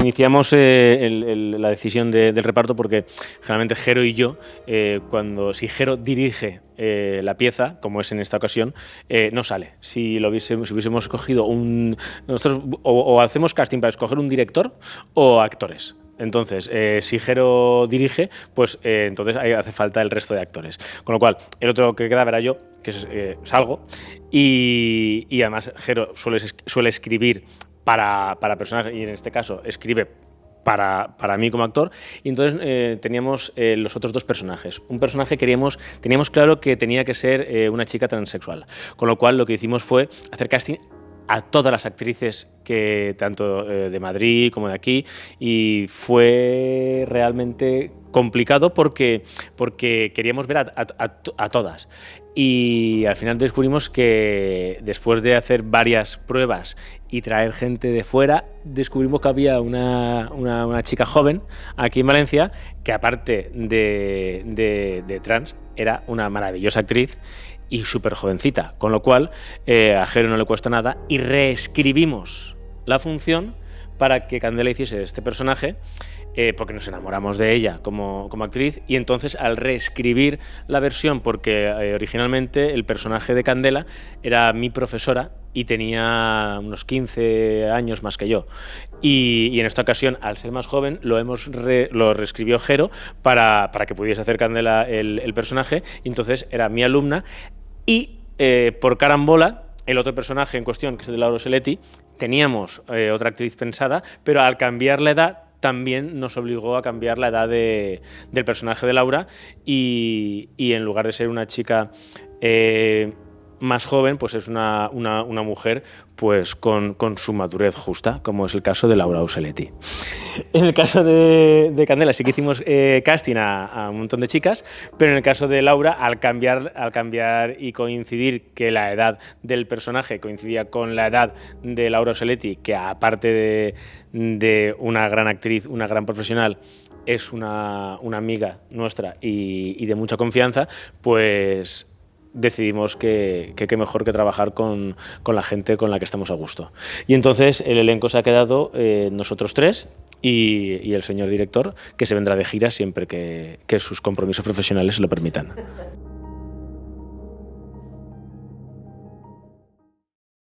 iniciamos la decisión del reparto porque generalmente Jero y yo, si Jero dirige la pieza, como es en esta ocasión, no sale. Si hubiésemos escogido nosotros o hacemos casting para escoger un director o actores. Entonces, si Jero dirige, pues entonces ahí hace falta el resto de actores. Con lo cual, el otro que quedaba era yo, que salgo, y además Jero suele escribir para personajes, y en este caso escribe para mí como actor, y entonces teníamos los otros dos personajes. Un personaje teníamos claro que tenía que ser una chica transexual, con lo cual lo que hicimos fue hacer casting a todas las actrices, tanto de Madrid como de aquí, y fue realmente complicado porque queríamos ver a todas. Y al final descubrimos que después de hacer varias pruebas y traer gente de fuera, descubrimos que había una chica joven aquí en Valencia que, aparte de trans, era una maravillosa actriz y súper jovencita, con lo cual a Jero no le cuesta nada, y reescribimos la función para que Candela hiciese este personaje, porque nos enamoramos de ella como actriz, y entonces al reescribir la versión, porque originalmente el personaje de Candela era mi profesora y tenía unos 15 años más que yo, y en esta ocasión, al ser más joven, lo reescribió Jero para que pudiese hacer Candela el personaje, y entonces era mi alumna. Y por carambola, el otro personaje en cuestión, que es el de Laura Seletti, teníamos otra actriz pensada, pero al cambiar la edad también nos obligó a cambiar la edad del personaje de Laura, y en lugar de ser una chica más joven, pues es una mujer pues con su madurez justa, como es el caso de Laura Seletti. En el caso de Candela sí que hicimos casting a un montón de chicas, pero en el caso de Laura, al cambiar y coincidir que la edad del personaje coincidía con la edad de Laura Seletti, que aparte de una gran actriz, una gran profesional, es una amiga nuestra y de mucha confianza, pues decidimos que qué mejor que trabajar con la gente con la que estamos a gusto. Y entonces el elenco se ha quedado nosotros tres y el señor director, que se vendrá de gira siempre que sus compromisos profesionales lo permitan.